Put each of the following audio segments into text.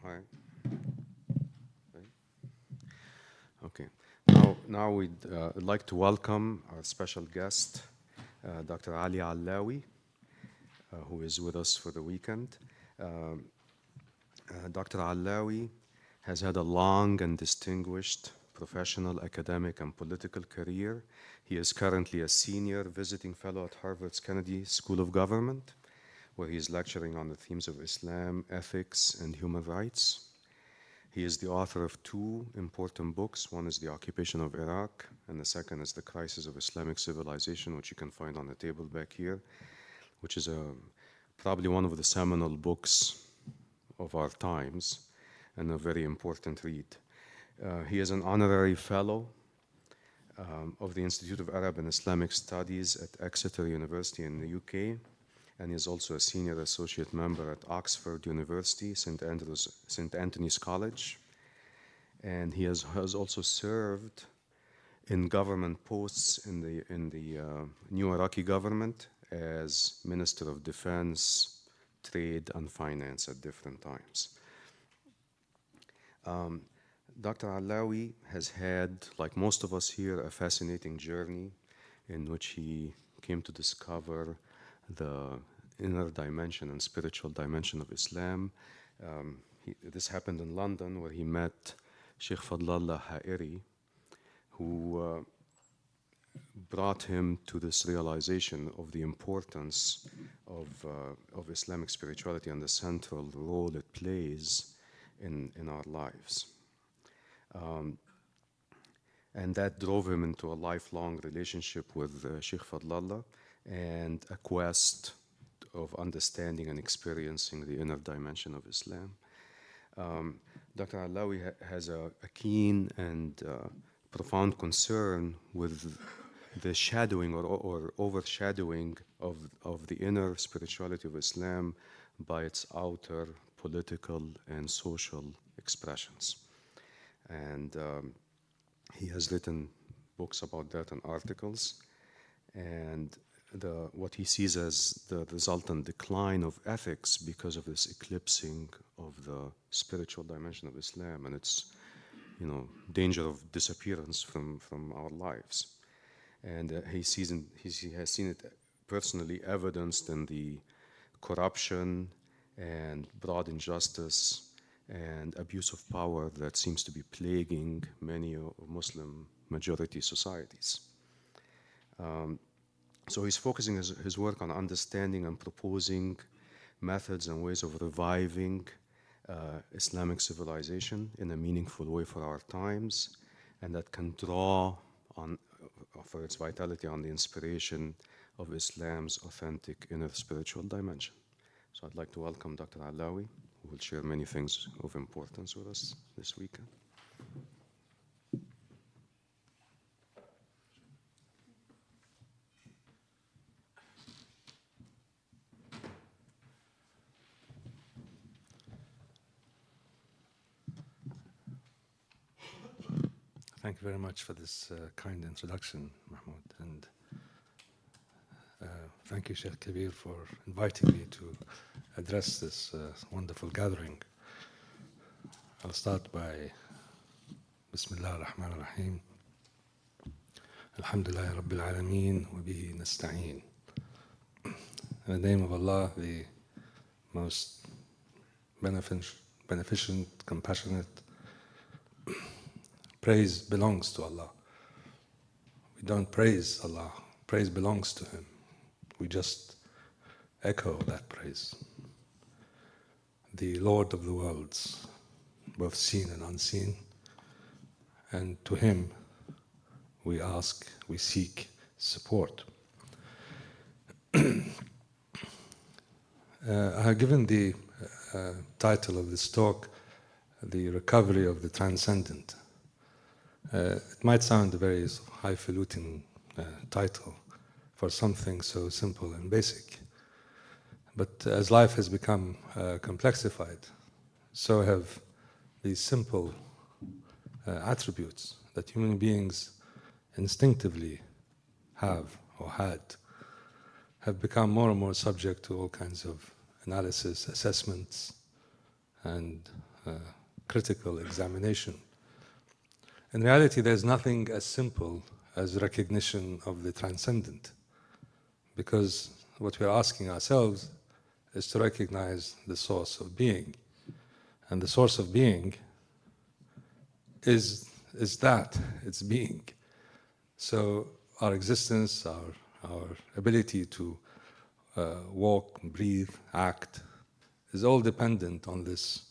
Hi. Right. Okay. Now we'd like to welcome our special guest, Dr. Ali Allawi, who is with us for the weekend. Dr. Allawi has had a long and distinguished professional, academic, and political career. He is currently a senior visiting fellow at Harvard's Kennedy School of Government, where he is lecturing on the themes of Islam, ethics, and human rights. He is the author of two important books. One is The Occupation of Iraq, and the second is The Crisis of Islamic Civilization, which you can find on the table back here, which is probably one of the seminal books of our times and a very important read. He is an honorary fellow of the Institute of Arab and Islamic Studies at Exeter University in the UK, and is also a senior associate member at Oxford University, St. Anthony's College. And he has also served in government posts in the new Iraqi government as Minister of Defense, Trade, and Finance at different times. Dr. Allawi has had, like most of us here, a fascinating journey in which he came to discover the inner dimension and spiritual dimension of Islam. This happened in London, where he met Sheikh Fadlallah Ha'iri, who brought him to this realization of the importance of Islamic spirituality and the central role it plays in our lives. And that drove him into a lifelong relationship with Sheikh Fadlallah and a quest of understanding and experiencing the inner dimension of Islam. Dr. Allawi has a keen and profound concern with the shadowing or overshadowing of the inner spirituality of Islam by its outer political and social expressions. And he has written books about that and articles. And what he sees as the resultant decline of ethics because of this eclipsing of the spiritual dimension of Islam and its, danger of disappearance from our lives. And he has seen it personally evidenced in the corruption and broad injustice and abuse of power that seems to be plaguing many Muslim majority societies. So he's focusing his work on understanding and proposing methods and ways of reviving Islamic civilization in a meaningful way for our times, and that can draw on, for its vitality, on the inspiration of Islam's authentic inner spiritual dimension. So I'd like to welcome Dr. Allawi, who will share many things of importance with us this weekend. Thank you very much for this kind introduction, Mahmoud, and thank you, Sheikh Kabir, for inviting me to address this wonderful gathering. I'll start by Bismillah ar-Rahman ar-Rahim. Alhamdulillah Rabbil Alameen wa bihi nasta'een. In the name of Allah, the most beneficent, compassionate. Praise belongs to Allah. We don't praise Allah. Praise belongs to Him. We just echo that praise. The Lord of the worlds, both seen and unseen, and to Him we ask, we seek support. I have given the title of this talk, The Recovery of the Transcendent. It might sound a very highfalutin title for something so simple and basic, but as life has become complexified, so have these simple attributes that human beings instinctively have or have become more and more subject to all kinds of analysis, assessments, and critical examination. In reality, there's nothing as simple as recognition of the transcendent, because what we're asking ourselves is to recognize the source of being. And the source of being is that, it's being. So our existence, our ability to walk, breathe, act, is all dependent on this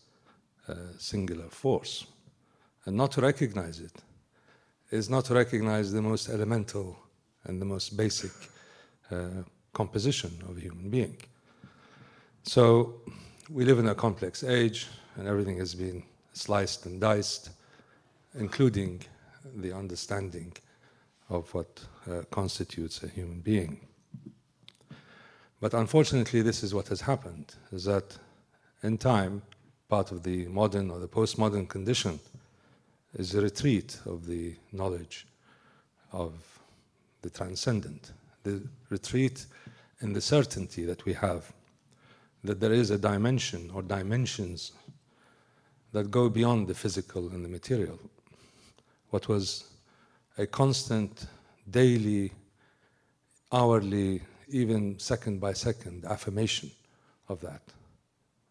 singular force. And not to recognize it is not to recognize the most elemental and the most basic composition of a human being. So we live in a complex age, and everything has been sliced and diced, including the understanding of what constitutes a human being. But unfortunately, this is what has happened, is that in time, part of the modern or the postmodern condition is a retreat of the knowledge of the transcendent, the retreat in the certainty that we have that there is a dimension or dimensions that go beyond the physical and the material. What was a constant, daily, hourly, even second by second affirmation of that.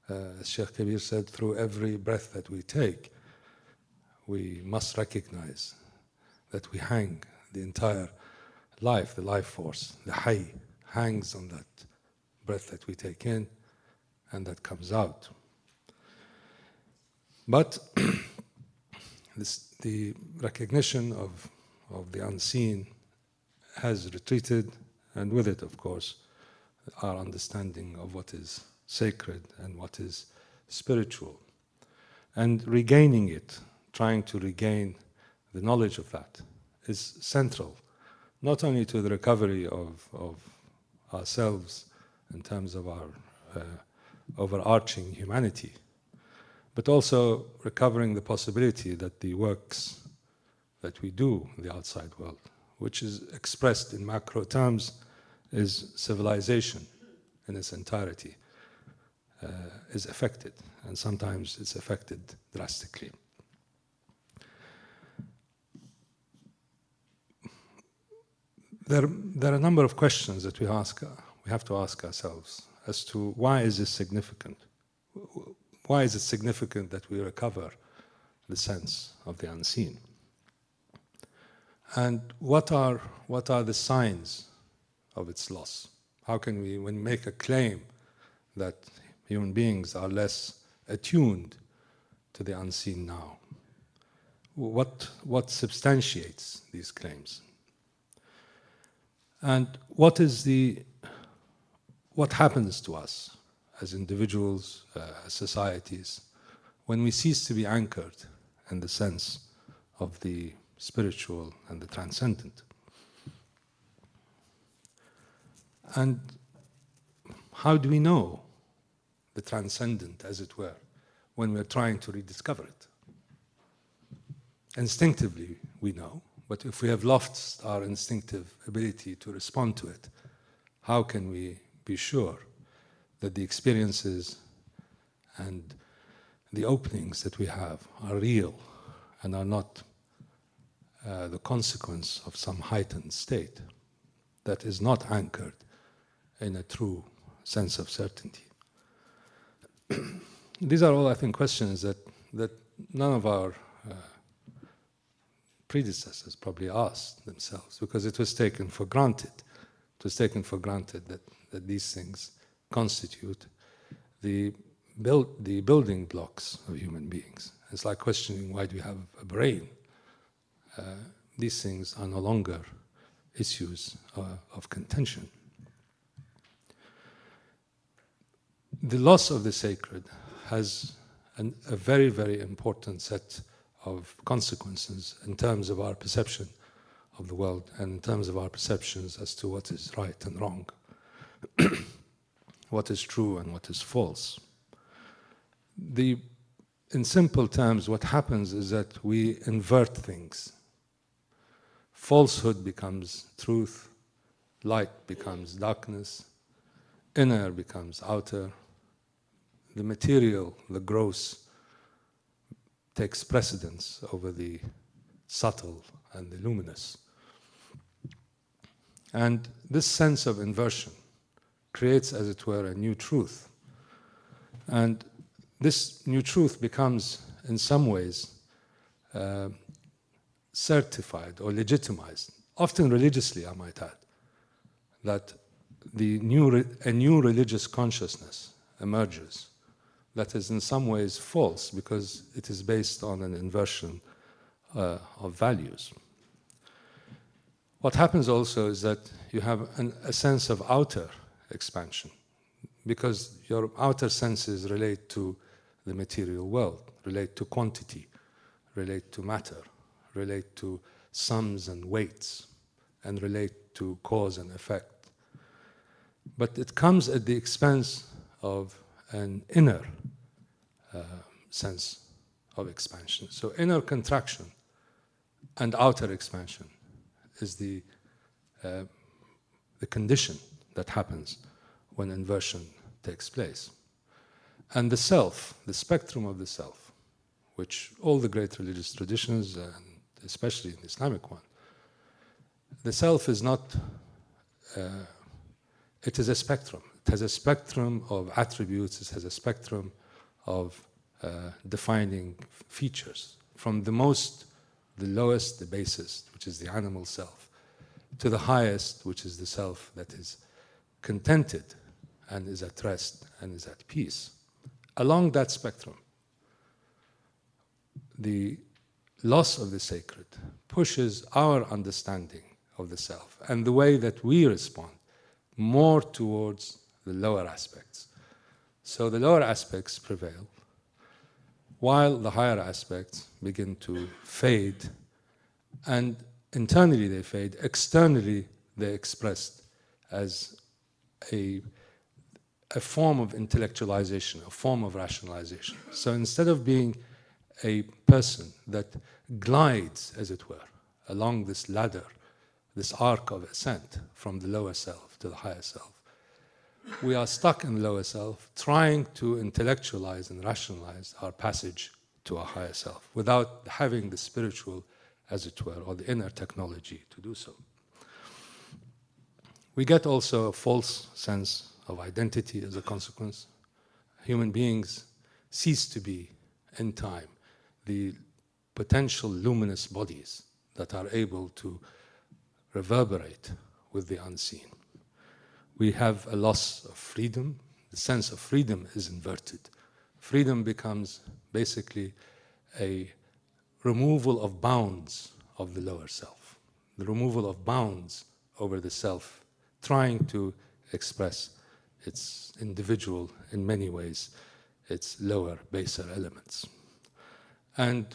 As Sheikh Kabir said, through every breath that we take, we must recognize that we hang the entire life, the life force, the hayy, hangs on that breath that we take in and that comes out. But the recognition of the unseen has retreated, and with it, of course, our understanding of what is sacred and what is spiritual. And regaining it, trying to regain the knowledge of that, is central, not only to the recovery of ourselves in terms of our overarching humanity, but also recovering the possibility that the works that we do in the outside world, which is expressed in macro terms, is civilization in its entirety, is affected, and sometimes it's affected drastically. There are a number of questions that we have to ask ourselves as to why is this significant? Why is it significant that we recover the sense of the unseen? And what are the signs of its loss? How can we, when we make a claim that human beings are less attuned to the unseen now, what substantiates these claims? And what happens to us as individuals, as societies, when we cease to be anchored in the sense of the spiritual and the transcendent? And how do we know the transcendent, as it were, when we're trying to rediscover it? Instinctively, we know, but if we have lost our instinctive ability to respond to it, how can we be sure that the experiences and the openings that we have are real and are not the consequence of some heightened state that is not anchored in a true sense of certainty? These are all, I think, questions that none of our predecessors probably asked themselves, because it was taken for granted. It was taken for granted that these things constitute the building blocks of human beings. It's like questioning, why do you have a brain? These things are no longer issues of contention. The loss of the sacred has a very, very important set of consequences in terms of our perception of the world and in terms of our perceptions as to what is right and wrong, what is true and what is false. In simple terms, what happens is that we invert things. Falsehood becomes truth, light becomes darkness, inner becomes outer, the material, the gross, takes precedence over the subtle and the luminous. And this sense of inversion creates, as it were, a new truth. And this new truth becomes, in some ways, certified or legitimized, often religiously, I might add, that a new religious consciousness emerges that is in some ways false because it is based on an inversion of values. What happens also is that you have a sense of outer expansion because your outer senses relate to the material world, relate to quantity, relate to matter, relate to sums and weights, and relate to cause and effect. But it comes at the expense of an inner sense of expansion. So inner contraction and outer expansion is the condition that happens when inversion takes place. And the self, the spectrum of the self, which all the great religious traditions, and especially in the Islamic one, the self is not, it is a spectrum. It has a spectrum of attributes, it has a spectrum of defining features, from the lowest, the basest, which is the animal self, to the highest, which is the self that is contented and is at rest and is at peace. Along that spectrum, the loss of the sacred pushes our understanding of the self and the way that we respond more towards the lower aspects. So the lower aspects prevail, while the higher aspects begin to fade, and internally they fade, externally they're expressed as a form of intellectualization, a form of rationalization. So instead of being a person that glides, as it were, along this ladder, this arc of ascent from the lower self to the higher self, we are stuck in the lower self, trying to intellectualize and rationalize our passage to our higher self without having the spiritual, as it were, or the inner technology to do so. We get also a false sense of identity as a consequence. Human beings cease to be, in time, the potential luminous bodies that are able to reverberate with the unseen. We have a loss of freedom. The sense of freedom is inverted. Freedom becomes basically a removal of bounds of the lower self, the removal of bounds over the self, trying to express its individual, in many ways, its lower, baser elements. And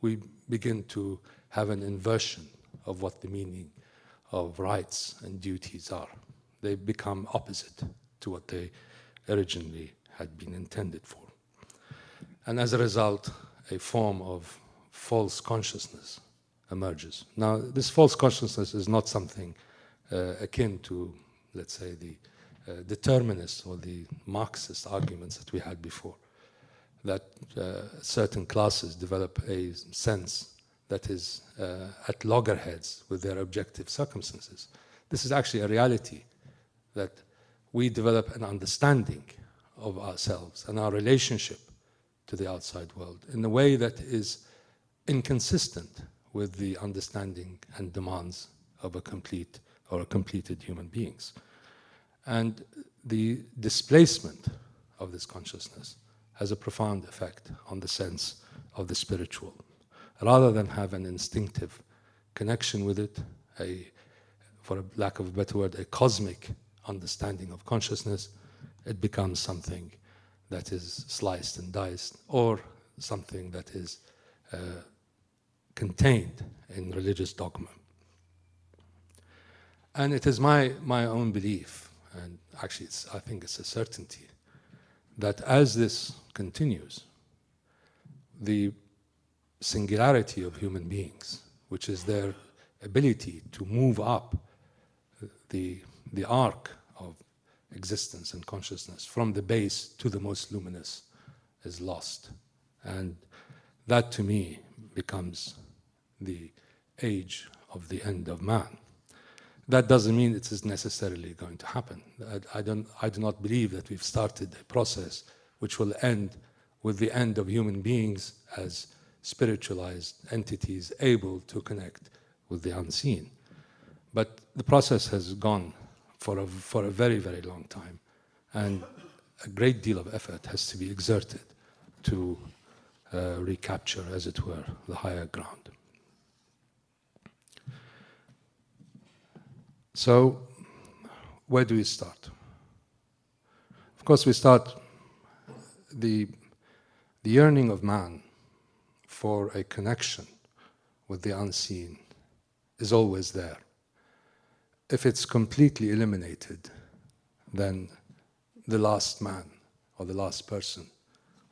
we begin to have an inversion of what the meaning of rights and duties are. They become opposite to what they originally had been intended for. And as a result, a form of false consciousness emerges. Now, this false consciousness is not something akin to, let's say, the determinist or the Marxist arguments that we had before, that certain classes develop a sense that is at loggerheads with their objective circumstances. This is actually a reality, that we develop an understanding of ourselves and our relationship to the outside world in a way that is inconsistent with the understanding and demands of a complete or completed human beings. And the displacement of this consciousness has a profound effect on the sense of the spiritual. Rather than have an instinctive connection with it, for a lack of a better word, a cosmic understanding of consciousness, it becomes something that is sliced and diced, or something that is contained in religious dogma. And it is my own belief, and actually I think it's a certainty, that as this continues, the singularity of human beings, which is their ability to move up the arc of existence and consciousness, from the base to the most luminous, is lost. And that, to me, becomes the age of the end of man. That doesn't mean it is necessarily going to happen. I do not believe that we've started a process which will end with the end of human beings as spiritualized entities able to connect with the unseen. But the process has gone for a very, very long time, and a great deal of effort has to be exerted to recapture, as it were, the higher ground. So, where do we start? Of course, we start the yearning of man for a connection with the unseen is always there. If it's completely eliminated, then the last man or the last person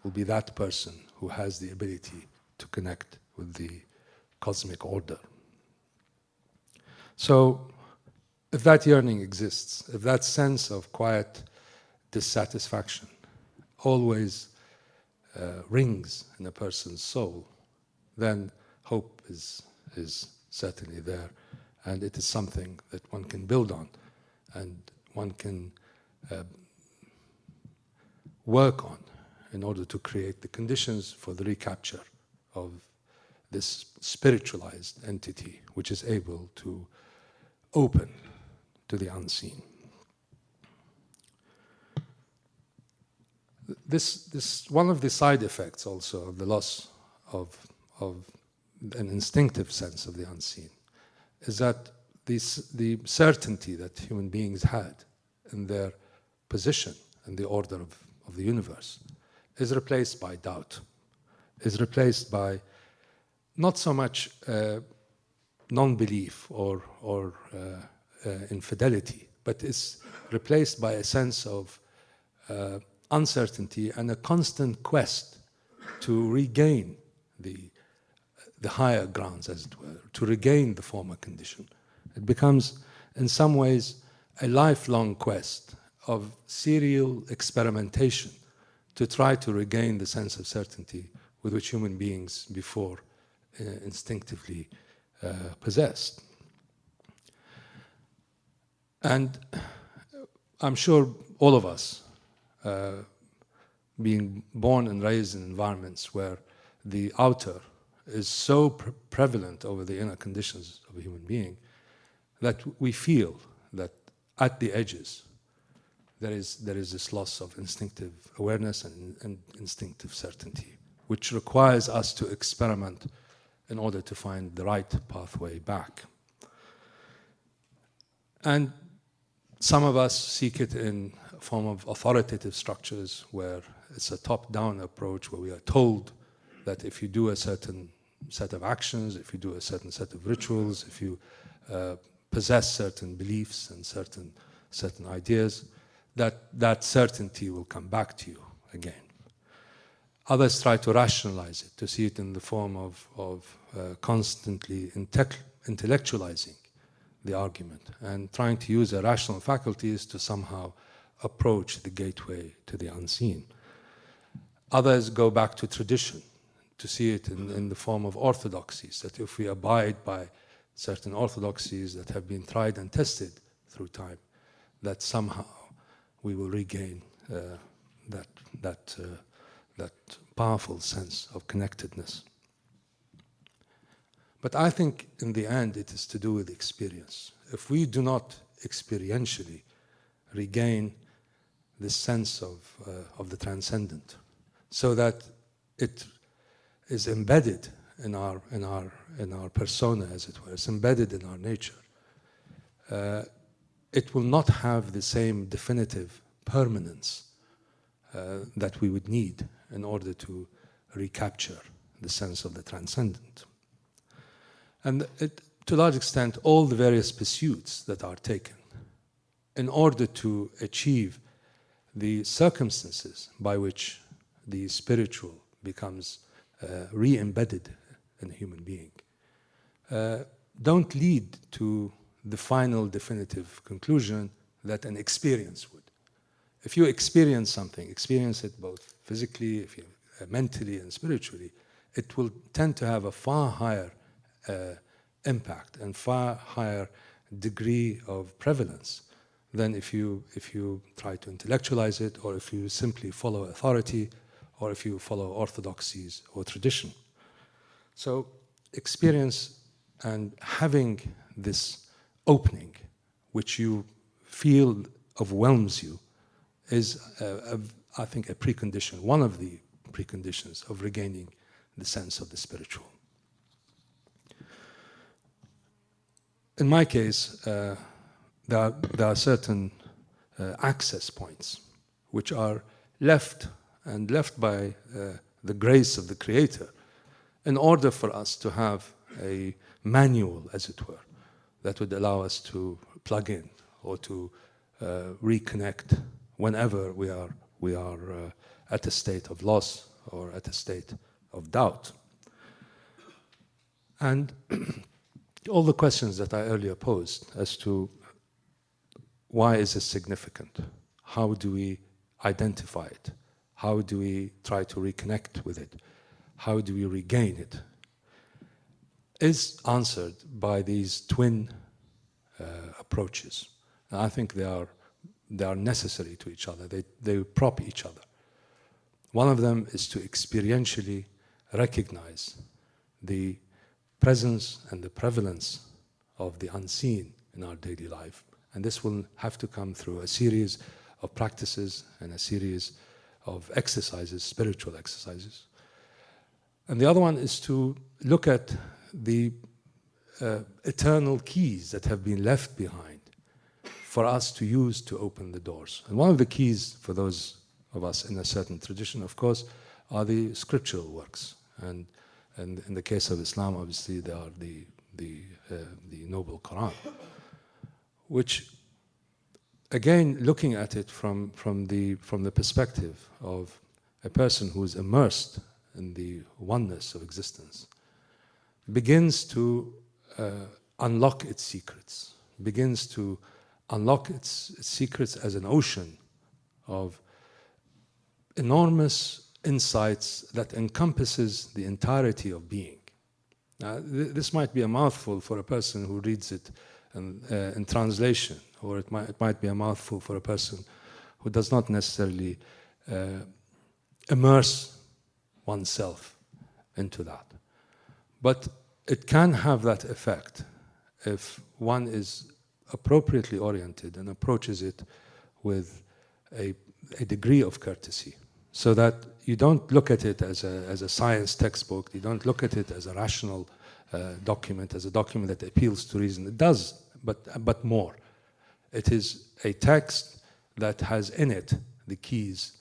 will be that person who has the ability to connect with the cosmic order. So, if that yearning exists, if that sense of quiet dissatisfaction always rings in a person's soul, then hope is certainly there, and it is something that one can build on, and one can work on in order to create the conditions for the recapture of this spiritualized entity which is able to open to the unseen. This one of the side effects also of the loss of an instinctive sense of the unseen is that the certainty that human beings had in their position in the order of the universe is replaced by doubt, is replaced by not so much non-belief or infidelity, but is replaced by a sense of uncertainty and a constant quest to regain the higher grounds, as it were, to regain the former condition. It becomes, in some ways, a lifelong quest of serial experimentation to try to regain the sense of certainty with which human beings before instinctively possessed. And I'm sure all of us, being born and raised in environments where the outer is so prevalent over the inner conditions of a human being, that we feel that at the edges there is this loss of instinctive awareness and instinctive certainty, which requires us to experiment in order to find the right pathway back. And some of us seek it in a form of authoritative structures where it's a top-down approach, where we are told that if you do a certain set of actions, if you do a certain set of rituals, if you possess certain beliefs and certain ideas, that certainty will come back to you again. Others try to rationalize it, to see it in the form of constantly intellectualizing the argument and trying to use their rational faculties to somehow approach the gateway to the unseen. Others go back to tradition, to see it in the form of orthodoxies, that if we abide by certain orthodoxies that have been tried and tested through time, that somehow we will regain that powerful sense of connectedness. But I think in the end it is to do with experience. If we do not experientially regain this sense of the transcendent, so that it is embedded in our persona, as it were, it's embedded in our nature, it will not have the same definitive permanence that we would need in order to recapture the sense of the transcendent. And to a large extent, all the various pursuits that are taken in order to achieve the circumstances by which the spiritual becomes re-embedded in a human being don't lead to the final definitive conclusion that an experience would. if you experience something, experience it both physically, if you, mentally and spiritually, it will tend to have a far higher impact and far higher degree of prevalence than if you try to intellectualize it, or if you simply follow authority, or if you follow orthodoxies or tradition. So experience and having this opening, which you feel overwhelms you, is, I think, a precondition, one of the preconditions of regaining the sense of the spiritual. In my case, there are certain access points which are left by the grace of the Creator in order for us to have a manual, as it were, that would allow us to plug in or to reconnect whenever we are at a state of loss or at a state of doubt. And all the questions that I earlier posed as to why is this significant? How do we identify it? How do we try to reconnect with it? How do we regain it? Is answered by these twin approaches. And I think they are necessary to each other. They prop each other. One of them is to experientially recognize the presence and the prevalence of the unseen in our daily life. And this will have to come through a series of practices and a series of exercises, spiritual exercises. And the other one is to look at the eternal keys that have been left behind for us to use to open the doors. And one of the keys for those of us in a certain tradition, of course, are the scriptural works. And in the case of Islam, obviously, they are the Noble Quran, which, again, looking at it from the perspective of a person who is immersed in the oneness of existence, begins to unlock its secrets, begins to unlock its secrets as an ocean of enormous insights that encompasses the entirety of being. Now, this might be a mouthful for a person who reads it in translation, or it might be a mouthful for a person who does not necessarily immerse oneself into that. But it can have that effect if one is appropriately oriented and approaches it with a degree of courtesy, so that you don't look at it as a science textbook, you don't look at it as a rational document, as a document that appeals to reason. It does, but more. It is a text that has in it the keys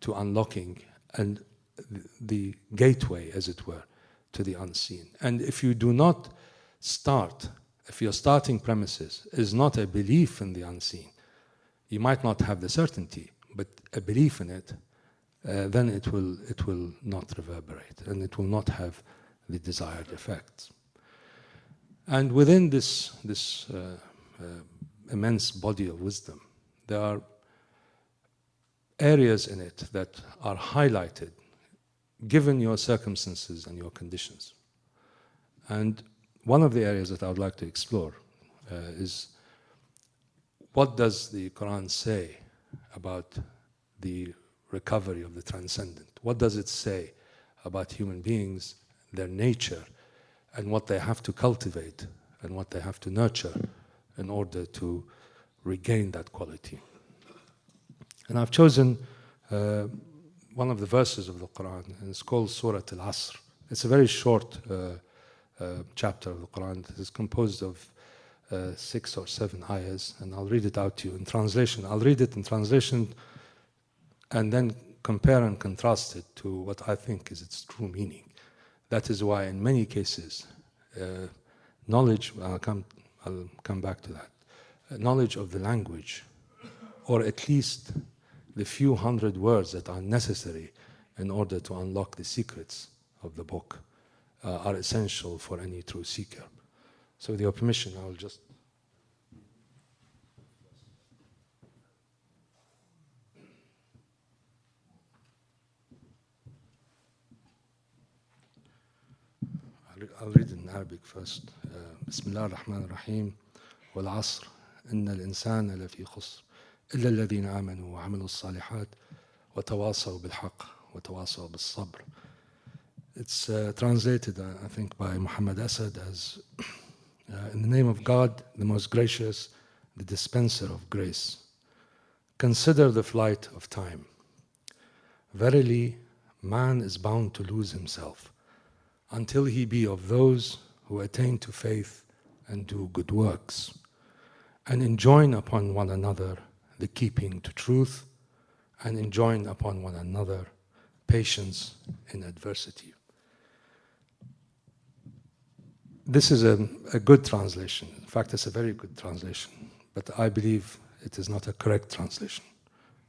to unlocking and the gateway, as it were, to the unseen. And if you do not start, if your starting premises is not a belief in the unseen, you might not have the certainty, but a belief in it, then it will not reverberate, and it will not have the desired effects. And within this immense body of wisdom, there are areas in it that are highlighted given your circumstances and your conditions. And one of the areas that I would like to explore is, what does the Quran say about the recovery of the transcendent? What does it say about human beings, their nature, and what they have to cultivate and what they have to nurture in order to regain that quality? And I've chosen one of the verses of the Quran, and it's called Surah Al-Asr. It's a very short chapter of the Quran. It is composed of 6 or 7 ayahs, and I'll read it out to you in translation. I'll read it in translation and then compare and contrast it to what I think is its true meaning. That is why in many cases, knowledge, I'll come back to that, knowledge of the language, or at least the few hundred words that are necessary in order to unlock the secrets of the book, are essential for any true seeker. So with your permission, I will just I'll read it in Arabic first. Bismillah ar-Rahman ar-Rahim. وَالْعَصْرِ إِنَّ الْإِنسَانَ لَفِي خُسْرٍ إِلَّا الَّذِينَ آمَنُوا وَعَمِلُوا الصَّالِحَاتِ وَتَوَاصَوْا بِالْحَقِّ وَتَوَاصَوْا بِالصَّبْرِ. It's translated, I think, by Muhammad Asad as, in the name of God, the most gracious, the dispenser of grace. Consider the flight of time. Verily, man is bound to lose himself until he be of those who attain to faith and do good works, and enjoin upon one another the keeping to truth, and enjoin upon one another patience in adversity. This is a good translation. In fact, it's a very good translation, but I believe it is not a correct translation.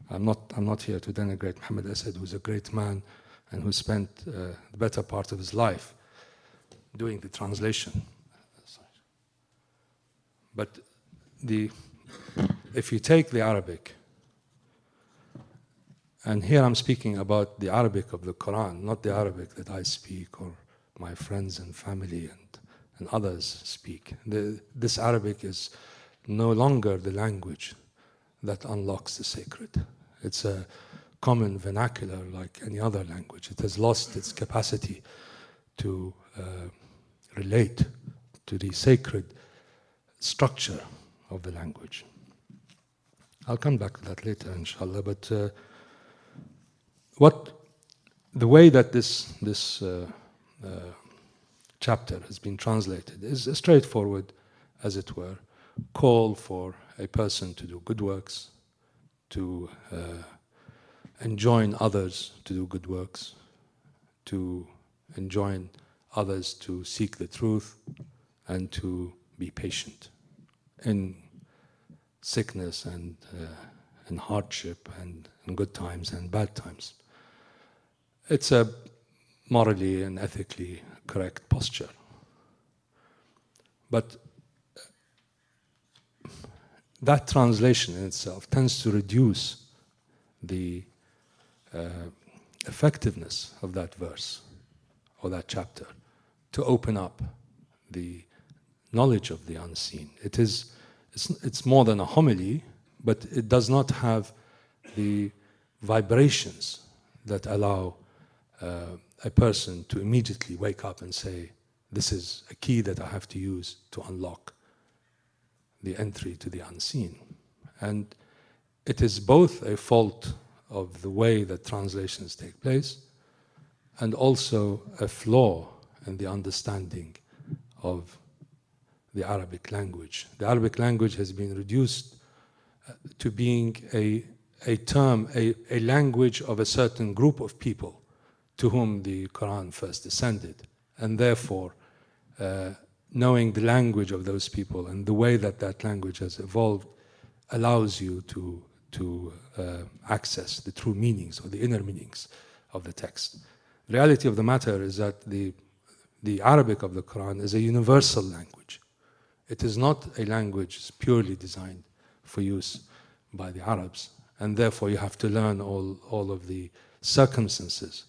I'm not here to denigrate Muhammad Asad, who's a great man and who spent the better part of his life doing the translation. But if you take the Arabic, and here I'm speaking about the Arabic of the Quran, not the Arabic that I speak or my friends and family and others speak. This Arabic is no longer the language that unlocks the sacred. It's a common vernacular like any other language. It has lost its capacity to relate to the sacred structure of the language. I'll come back to that later, inshallah. But the way that this chapter has been translated is a straightforward, as it were, call for a person to do good works, to enjoin others to do good works, to enjoin others to seek the truth, and to be patient in sickness and in hardship and in good times and bad times. It's a morally and ethically correct posture. But that translation in itself tends to reduce the effectiveness of that verse or that chapter to open up the knowledge of the unseen. It's more than a homily, but it does not have the vibrations that allow a person to immediately wake up and say, this is a key that I have to use to unlock the entry to the unseen. And it is both a fault of the way that translations take place and also a flaw in the understanding of the Arabic language. The Arabic language has been reduced to being a term, a language of a certain group of people to whom the Quran first descended. And therefore, knowing the language of those people and the way that that language has evolved allows you to access the true meanings or the inner meanings of the text. The reality of the matter is that the Arabic of the Quran is a universal language. It is not a language purely designed for use by the Arabs, and therefore you have to learn all of the circumstances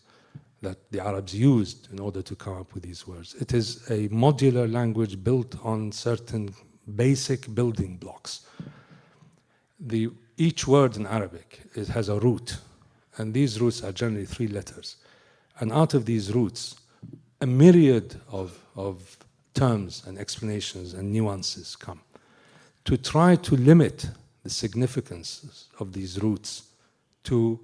that the Arabs used in order to come up with these words. It is a modular language built on certain basic building blocks. Each word in Arabic has a root, and these roots are generally 3 letters. And out of these roots, a myriad of terms and explanations and nuances come. To try to limit the significance of these roots to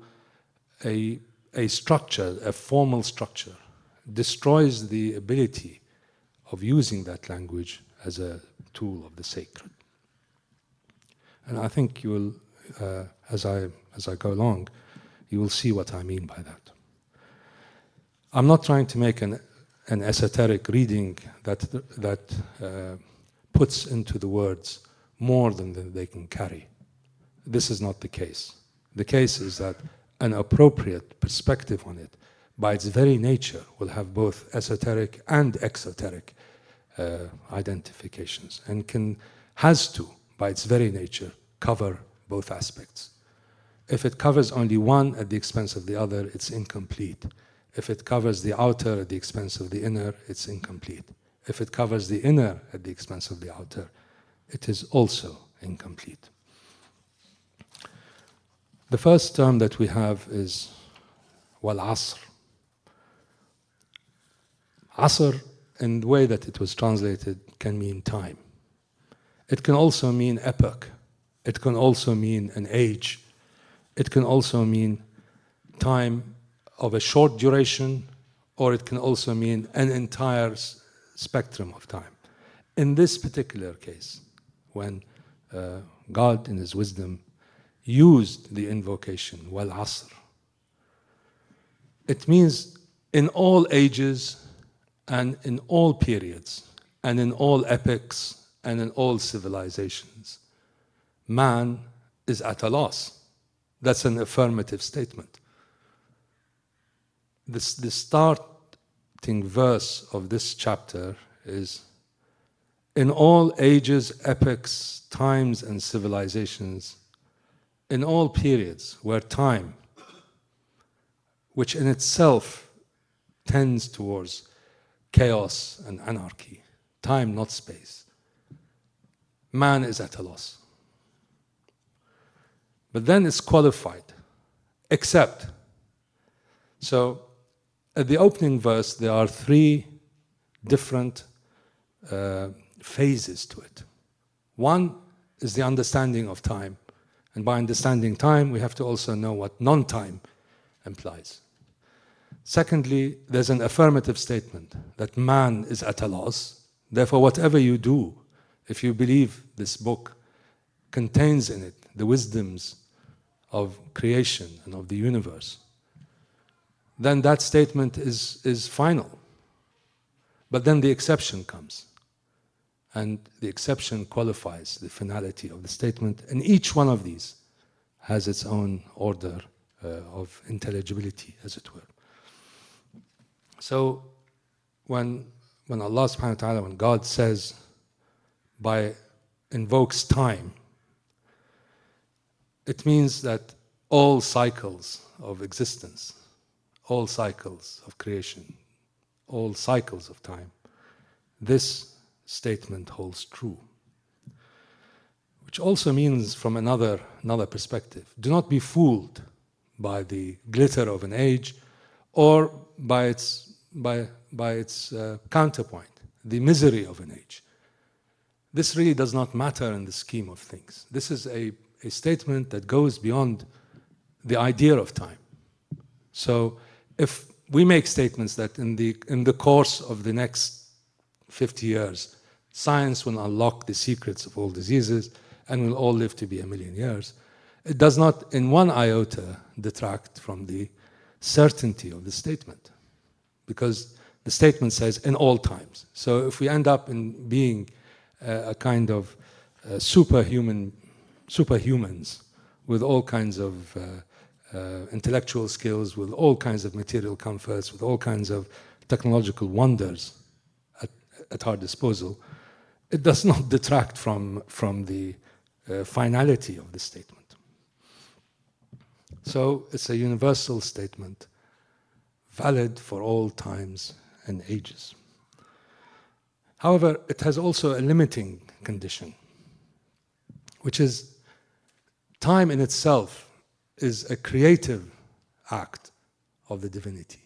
a structure, a formal structure, destroys the ability of using that language as a tool of the sacred. And I think you will, as I go along, you will see what I mean by that. I'm not trying to make an esoteric reading that puts into the words more than they can carry. This is not the case. The case is that an appropriate perspective on it, by its very nature, will have both esoteric and exoteric identifications, and has to, by its very nature, cover both aspects. If it covers only one at the expense of the other, it's incomplete. If it covers the outer at the expense of the inner, it's incomplete. If it covers the inner at the expense of the outer, it is also incomplete. The first term that we have is wal asr. Asr, in the way that it was translated, can mean time. It can also mean epoch. It can also mean an age. It can also mean time of a short duration, or it can also mean an entire spectrum of time. In this particular case, when God in His wisdom used the invocation wal asr, it means in all ages and in all periods and in all epochs and in all civilizations, man is at a loss. That's an affirmative statement. The starting verse of this chapter is, in all ages, epochs, times, and civilizations, in all periods where time, which in itself tends towards chaos and anarchy, time, not space, man is at a loss. But then it's qualified, except. So at the opening verse, there are three different phases to it. One is the understanding of time. And by understanding time, we have to also know what non-time implies. Secondly, there's an affirmative statement that man is at a loss. Therefore, whatever you do, if you believe this book contains in it the wisdoms of creation and of the universe, then that statement is final. But then the exception comes. And the exception qualifies the finality of the statement. And each one of these has its own order of intelligibility, as it were. So when Allah subhanahu wa ta'ala, when God says, invokes time, it means that all cycles of existence, all cycles of creation, all cycles of time, this statement holds true. Which also means, from another perspective, do not be fooled by the glitter of an age or by its counterpoint, the misery of an age. This really does not matter in the scheme of things. This is a statement that goes beyond the idea of time. So if we make statements that in the course of the next 50 years, science will unlock the secrets of all diseases and we'll all live to be 1,000,000 years, it does not in one iota detract from the certainty of the statement. Because the statement says in all times. So if we end up in being a kind of superhumans with all kinds of intellectual skills, with all kinds of material comforts, with all kinds of technological wonders at our disposal, it does not detract from the finality of the statement. So it's a universal statement, valid for all times and ages. However, it has also a limiting condition, which is time in itself is a creative act of the divinity.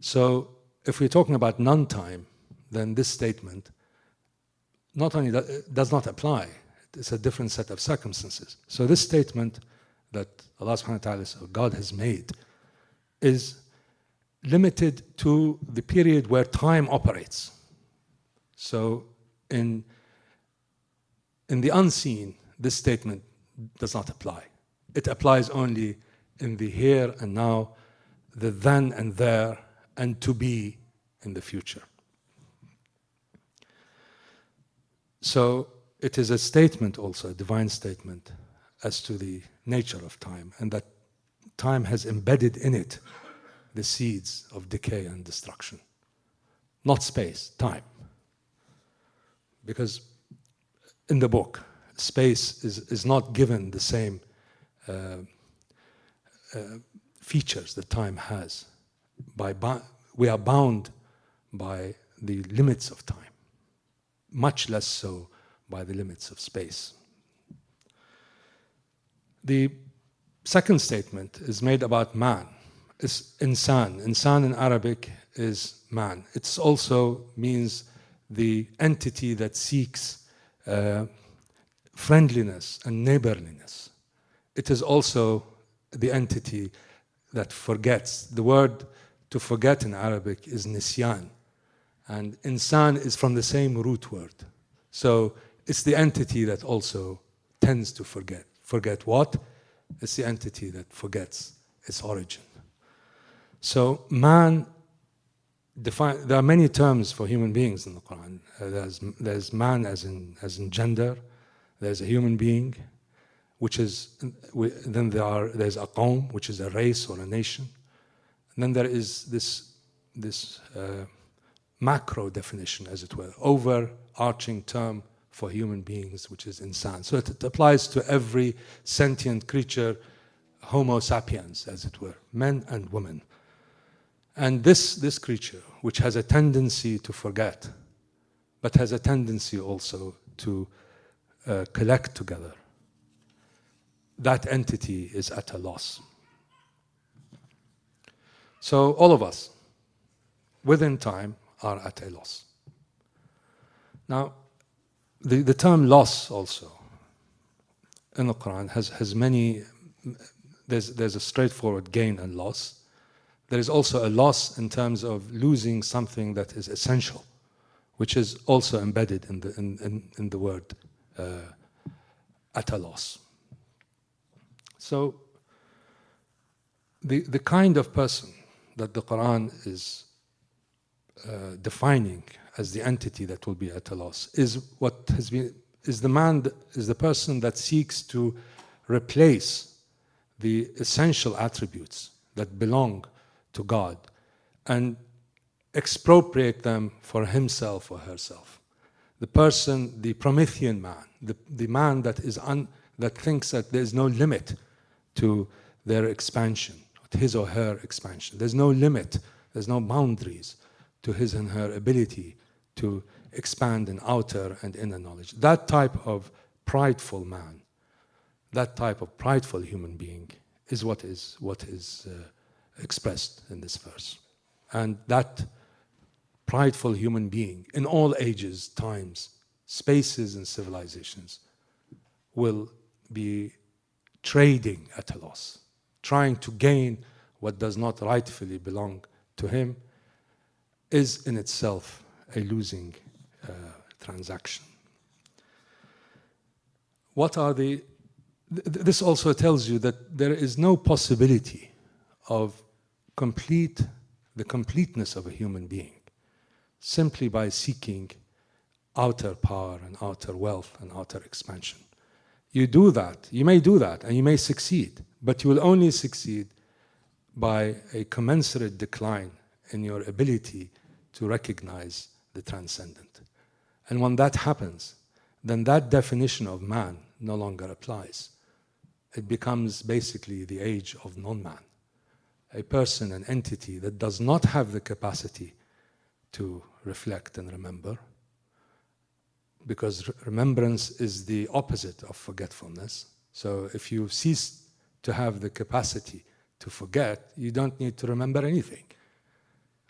So if we're talking about non-time, then this statement not only does not apply, it's a different set of circumstances. So this statement that Allah subhanahu wa ta'ala, or God, has made is limited to the period where time operates. So in the unseen, this statement does not apply. It applies only in the here and now, the then and there, and to be in the future. So it is a statement also, a divine statement, as to the nature of time, and that time has embedded in it the seeds of decay and destruction. Not space, time. Because in the book, space is not given the same features that time has. we are bound by the limits of time, much less so by the limits of space. The second statement is made about man. It's insan. Insan in Arabic is man. It also means the entity that seeks friendliness and neighborliness. It is also the entity that forgets. The word to forget in Arabic is nisyan. And insan is from the same root word. So it's the entity that also tends to forget. Forget what? It's the entity that forgets its origin. So man, there are many terms for human beings in the Quran. There's man as in gender. There's a human being, which is, then there's a qawm, which is a race or a nation. And then there is this macro definition, as it were, overarching term for human beings, which is insan. So it applies to every sentient creature, Homo sapiens, as it were, men and women. And this creature, which has a tendency to forget, but has a tendency also to collect together, that entity is at a loss. So all of us, within time, are at a loss. Now, the term loss also in the Quran has many, there's a straightforward gain and loss. There is also a loss in terms of losing something that is essential, which is also embedded in the word at a loss. So the kind of person that the Quran is defining as the entity that will be at a loss is the person that seeks to replace the essential attributes that belong to God and expropriate them for himself or herself. The person, the Promethean man, the man that thinks that there is no limit to their expansion, his or her expansion. There's no limit, there's no boundaries to his and her ability to expand in outer and inner knowledge. That type of prideful man, that type of prideful human being is what is expressed in this verse. And that prideful human being in all ages, times, spaces and civilizations will be trading at a loss, trying to gain what does not rightfully belong to him, is in itself a losing transaction. This also tells you that there is no possibility of the completeness of a human being simply by seeking outer power and outer wealth and outer expansion. You do that, you may do that, and you may succeed, but you will only succeed by a commensurate decline in your ability to recognize the transcendent. And when that happens, then that definition of man no longer applies. It becomes basically the age of non-man, a person, an entity that does not have the capacity to reflect and remember, because remembrance is the opposite of forgetfulness. So if you cease to have the capacity to forget, you don't need to remember anything.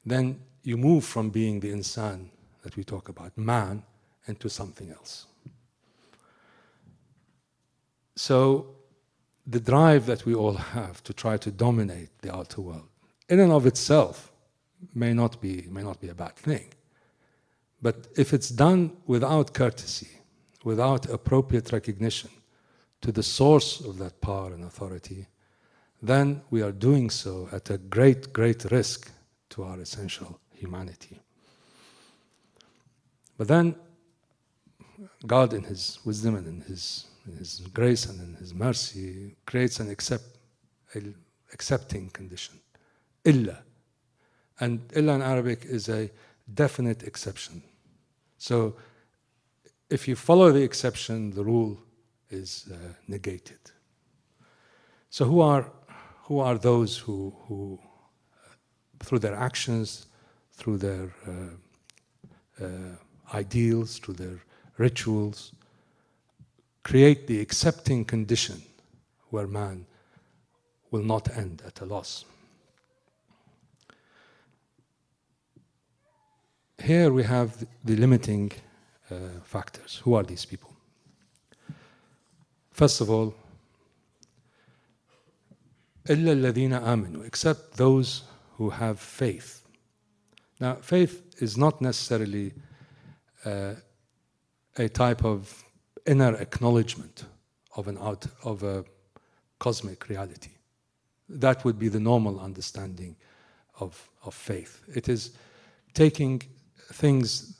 Then you move from being the insan that we talk about, man, into something else. So the drive that we all have to try to dominate the outer world, in and of itself, may not be a bad thing. But if it's done without courtesy, without appropriate recognition to the source of that power and authority, then we are doing so at a great, great risk to our essential humanity. But then God, in His wisdom and in His grace and in His mercy, creates an accepting condition. Illa. And illa in Arabic is a definite exception. So if you follow the exception, the rule is negated. So who are those who through their actions, through their ideals, through their rituals, create the accepting condition where man will not end at a loss. Here we have the limiting factors. Who are these people? First of all, إِلَّا الَّذِينَ آمَنُوا, except those who have faith. Now, faith is not necessarily a type of inner acknowledgement of a cosmic reality. That would be the normal understanding of faith. It is taking things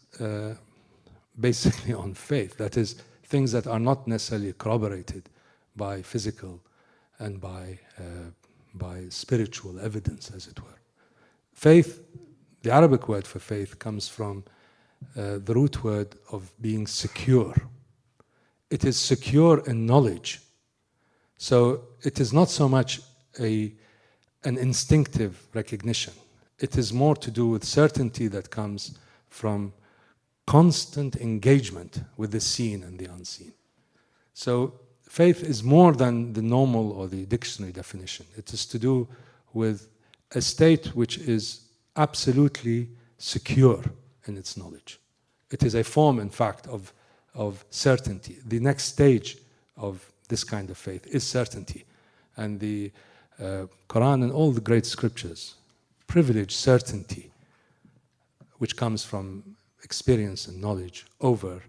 basically on faith, that is, things that are not necessarily corroborated by physical and by spiritual evidence, as it were. Faith, the Arabic word for faith, comes from the root word of being secure. It is secure in knowledge. So it is not so much an instinctive recognition. It is more to do with certainty that comes from constant engagement with the seen and the unseen. So faith is more than the normal or the dictionary definition. It is to do with a state which is absolutely secure in its knowledge. It is a form, in fact, of certainty. The next stage of this kind of faith is certainty. And the Quran and all the great scriptures privilege certainty, which comes from experience and knowledge, over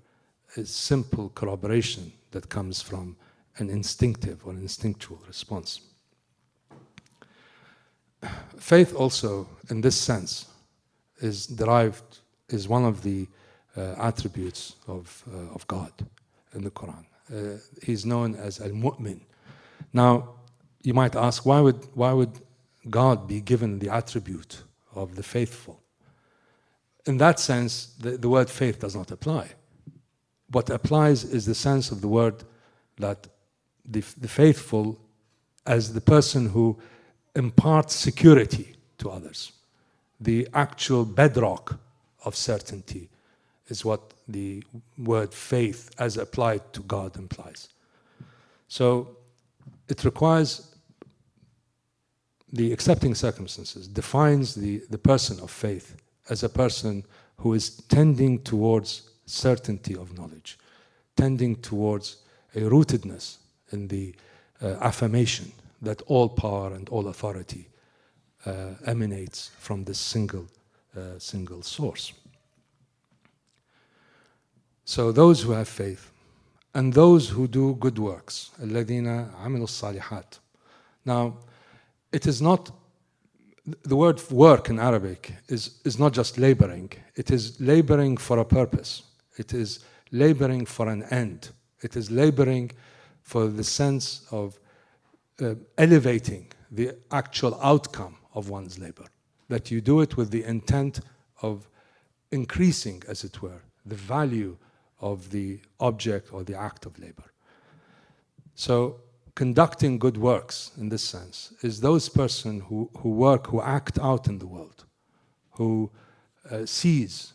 a simple corroboration that comes from an instinctive or instinctual response. Faith also, in this sense, is one of the attributes of God in the Quran. He's known as Al-Mu'min. Now, you might ask, why would God be given the attribute of the faithful? In that sense, the word faith does not apply. What applies is the sense of the word that the faithful as the person who imparts security to others. The actual bedrock of certainty is what the word faith as applied to God implies. So it requires the accepting circumstances, defines the person of faith as a person who is tending towards certainty of knowledge, tending towards a rootedness in the affirmation that all power and all authority emanates from this single source. So those who have faith and those who do good works, الَّذِينَ عَمِلُوا الصَّالِحَاتِ. Now, it is not, the word work in Arabic is not just laboring. It is laboring for a purpose. It is laboring for an end. It is laboring for the sense of elevating the actual outcome of one's labor. That you do it with the intent of increasing, as it were, the value of the object or the act of labor. So conducting good works in this sense is those persons who work, who act out in the world, who seize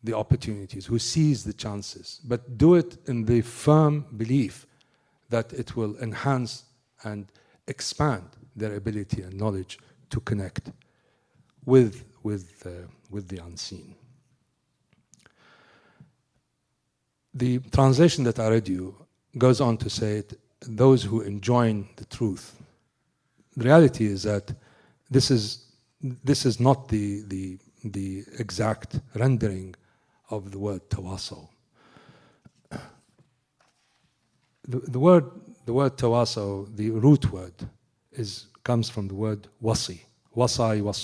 the opportunities, who seize the chances, but do it in the firm belief that it will enhance and expand their ability and knowledge to connect with the unseen. The translation that I read you goes on to say, those who enjoin the truth. The reality is that this is not the exact rendering of the word tawasaw. The word tawasaw, the root word, comes from the word wasi,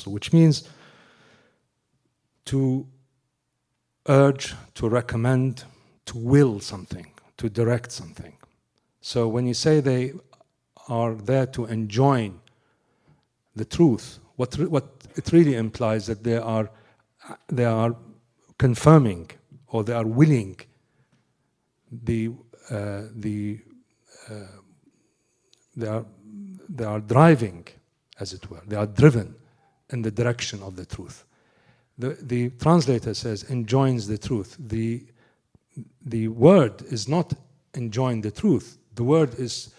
which means to urge, to recommend, to will something, to direct something. So when you say they are there to enjoin the truth, what it really implies that they are confirming, or they are willing they are driving, as it were. They are driven in the direction of the truth. The translator says enjoins the truth. The word is not enjoin the truth. The word is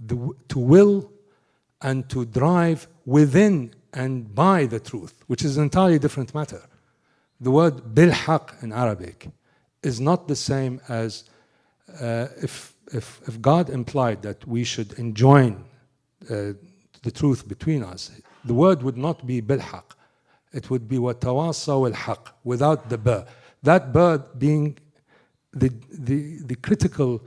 to will and to drive within and by the truth, which is an entirely different matter. The word bilhaq in Arabic is not the same as if God implied that we should enjoin the truth between us. The word would not be bilhaq. It would be watawasaw al-haq, without the ba. That ba being the critical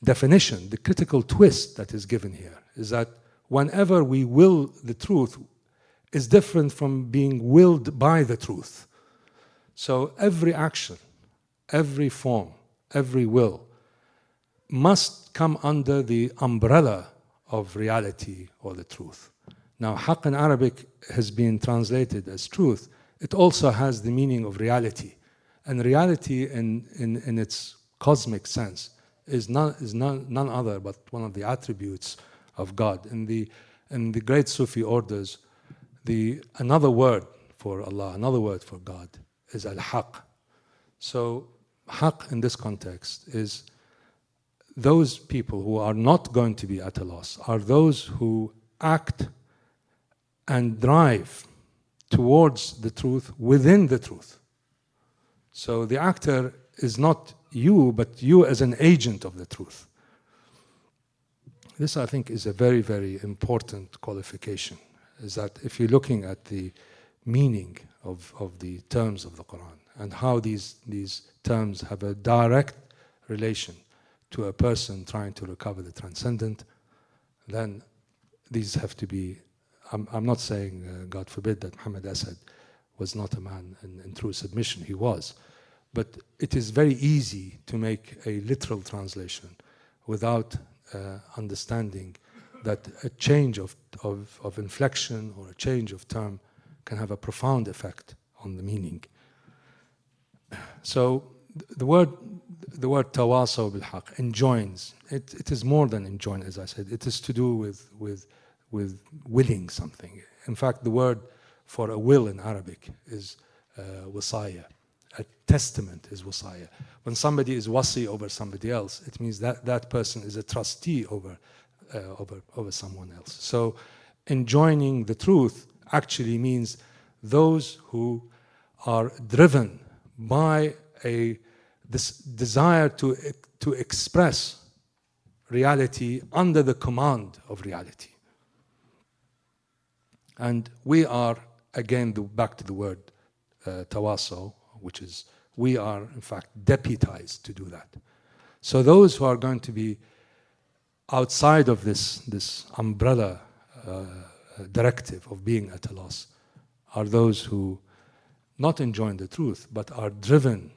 definition, the critical twist that is given here, is that whenever we will the truth is different from being willed by the truth. So every action, every form, every will must come under the umbrella of reality or the truth. Now, haqq in Arabic has been translated as truth. It also has the meaning of reality. And reality in its cosmic sense is none other but one of the attributes of God. In the great Sufi orders, another word for Allah, another word for God is al-haq. So haq in this context is those people who are not going to be at a loss, are those who act and drive towards the truth within the truth. So the actor is not you, but you as an agent of the truth. This, I think, is a very, very important qualification, is that if you're looking at the meaning of the terms of the Quran and how these terms have a direct relation to a person trying to recover the transcendent, then these have to be, I'm not saying, God forbid, that Muhammad Asad was not a man in true submission. He was. But it is very easy to make a literal translation without understanding that a change of inflection or a change of term can have a profound effect on the meaning. So the word tawasaw bil haq, enjoins. It is more than enjoin, as I said. It is to do with willing something. In fact, the word for a will in Arabic is wasaya. A testament is wasaya. When somebody is wasi over somebody else, it means that person is a trustee over someone else. So enjoining the truth actually means those who are driven by this desire to express reality under the command of reality. And we are, again, back to the word tawasaw, which is we are, in fact, deputized to do that. So those who are going to be outside of this umbrella directive of being at a loss are those who not enjoin the truth, but are driven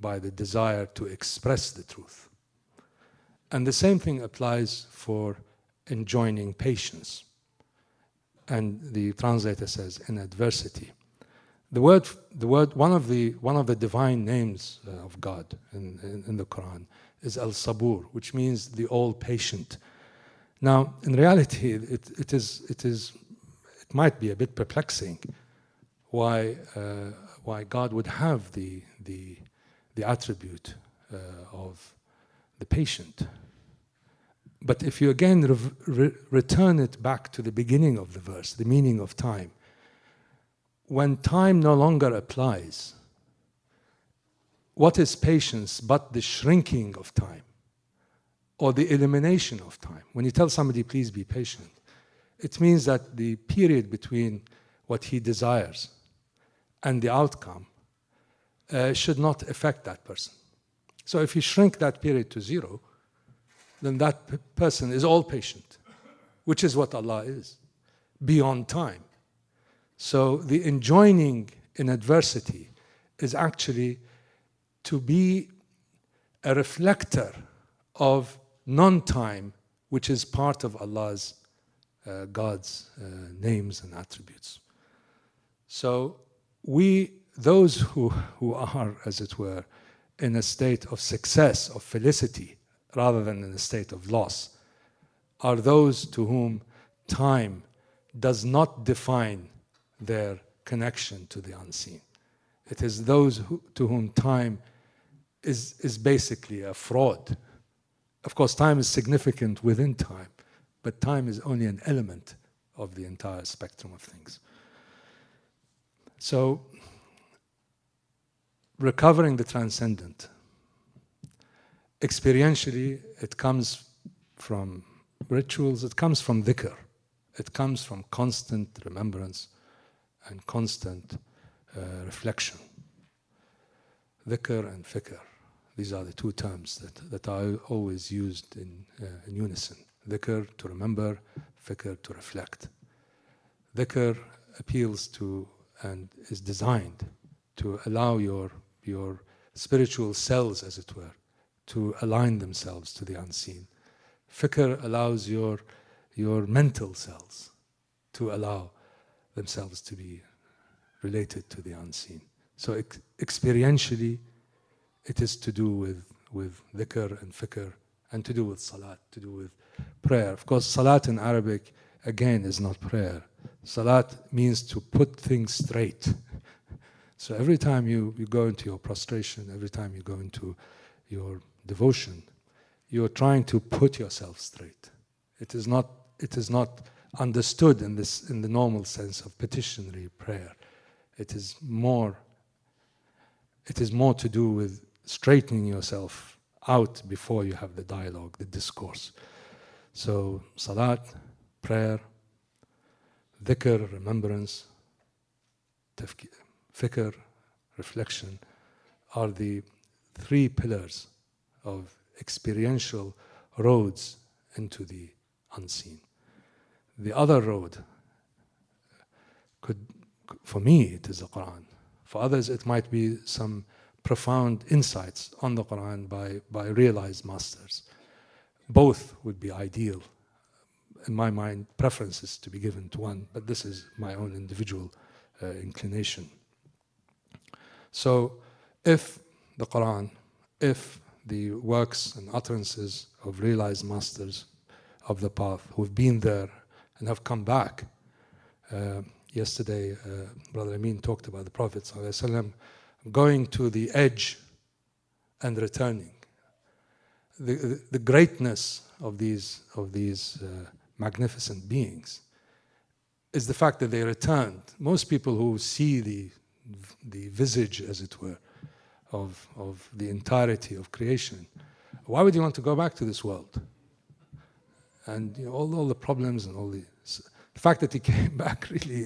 by the desire to express the truth. And the same thing applies for enjoining patience. And the translator says, in adversity. The word, one of the divine names of God in the Quran is Al-Sabur, which means the all-patient. Now, in reality, it might be a bit perplexing why God would have the attribute of the patient. But if you again return it back to the beginning of the verse, the meaning of time, when time no longer applies, what is patience but the shrinking of time or the elimination of time? When you tell somebody, please be patient, it means that the period between what he desires and the outcome should not affect that person. So if you shrink that period to zero, then that person is all patient, which is what Allah is, beyond time. So the enjoining in adversity is actually to be a reflector of non-time, which is part of Allah's, God's names and attributes. So those who are, as it were, in a state of success, of felicity, rather than in a state of loss, are those to whom time does not define their connection to the unseen. It is those to whom time is basically a fraud. Of course, time is significant within time, but time is only an element of the entire spectrum of things. So, recovering the transcendent, experientially, it comes from rituals, it comes from dhikr, it comes from constant remembrance and constant reflection. Dhikr and fikr, these are the two terms that are always used in unison. Dhikr, to remember, fikr, to reflect. Dhikr appeals to and is designed to allow your spiritual cells, as it were, to align themselves to the unseen. Fikr allows your mental cells to allow themselves to be related to the unseen. So experientially, it is to do with dhikr and fikr, and to do with salat, to do with prayer. Of course, salat in Arabic, again, is not prayer. Salat means to put things straight. So every time you go into your prostration, every time you go into your devotion, you're trying to put yourself straight. It is not understood in the normal sense of petitionary prayer. It is more to do with straightening yourself out before you have the dialogue, the discourse. So salat, prayer, dhikr, remembrance, fikr, reflection, are the three pillars of experiential roads into the unseen. The other road for me, it is the Quran. For others, it might be some profound insights on the Quran by realized masters. Both would be ideal. In my mind, preference is to be given to one, but this is my own individual inclination. So, if the Quran, if the works and utterances of realized masters of the path who've been there and have come back. Yesterday, Brother Amin talked about the Prophet ﷺ going to the edge and returning. The greatness of these magnificent beings is the fact that they returned. Most people who see the visage, as it were, of the entirety of creation, why would you want to go back to this world? And all the problems and all the fact that he came back really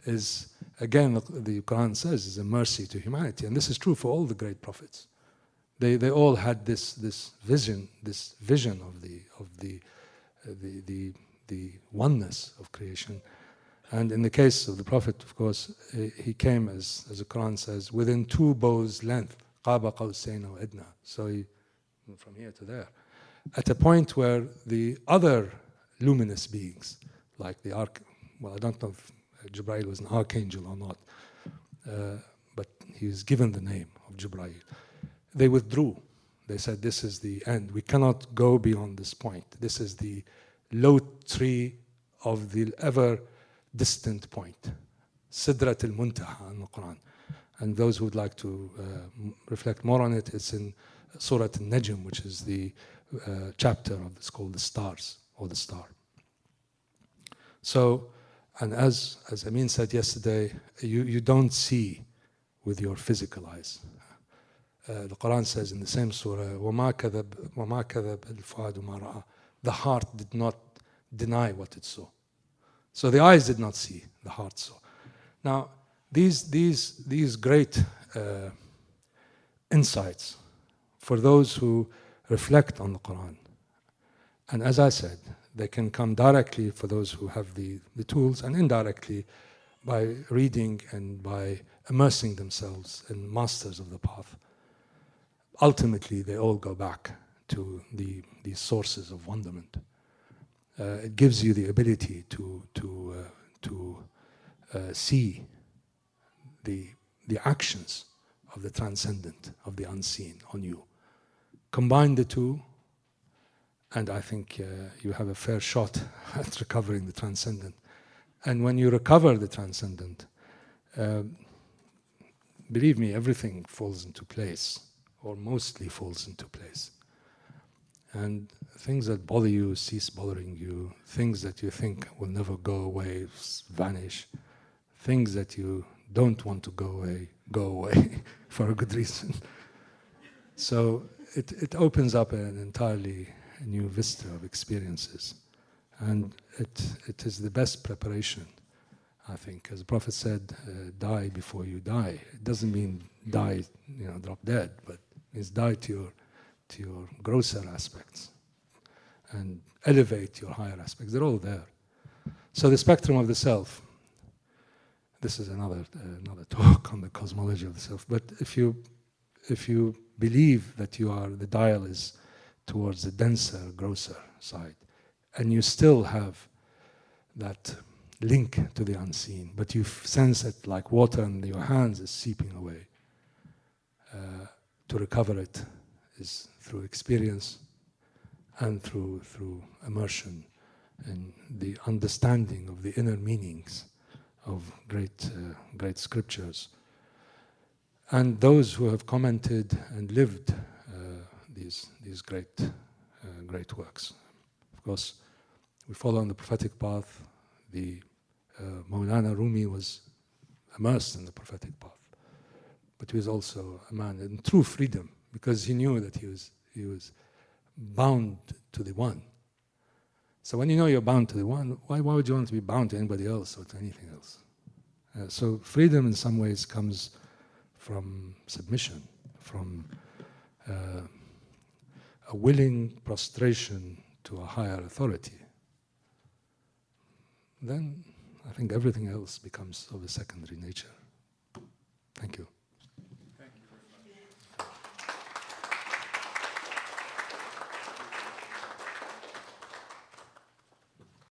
is again, the Quran says, is a mercy to humanity, and this is true for all the great prophets. They all had this vision of the oneness of creation. And in the case of the Prophet, of course, he came, as the Quran says, within 2 bows' length, قَابَ قَوْسَيْنَ وَأَدْنَى. So he, from here to there, at a point where the other luminous beings, like the I don't know if Jibreel was an archangel or not, but he was given the name of Jibreel. They withdrew. They said, this is the end. We cannot go beyond this point. This is the low tree of the ever distant point. Sidrat al-Muntaha in the Quran. And those who would like to reflect more on it, it's in Surah Al-Najm, which is the chapter of it's called the stars, or the star. So, and as Amin said yesterday, you don't see with your physical eyes. The Quran says in the same surah, وَمَا كَذَبَ الْفُؤَادُ مَا رَأَى. The heart did not deny what it saw. So the eyes did not see, the heart saw. Now, these great insights for those who reflect on the Quran, and as I said, they can come directly for those who have the tools, and indirectly by reading and by immersing themselves in masters of the path. Ultimately, they all go back to these sources of wonderment. It gives you the ability to see the actions of the transcendent, of the unseen on you. Combine the two, and I think you have a fair shot at recovering the transcendent. And when you recover the transcendent, believe me, everything falls into place, or mostly falls into place. And things that bother you cease bothering you. Things that you think will never go away vanish. Things that you don't want to go away for a good reason. So it opens up an entirely new vista of experiences. And it is the best preparation, I think. As the Prophet said, die before you die. It doesn't mean die, drop dead, but it means die to your grosser aspects and elevate your higher aspects. They're all there. So the spectrum of the self, this is another talk on the cosmology of the self, but if you believe that the dial is towards the denser, grosser side, and you still have that link to the unseen, but you sense it like water in your hands is seeping away, to recover it is through experience and through immersion in the understanding of the inner meanings of great scriptures. And those who have commented and lived these great works. Of course, we follow on the prophetic path. The Maulana Rumi was immersed in the prophetic path, but he was also a man in true freedom, because he knew that he was bound to the one. So when you know you're bound to the one, why would you want to be bound to anybody else or to anything else? So freedom in some ways comes from submission, from a willing prostration to a higher authority. Then I think everything else becomes of a secondary nature.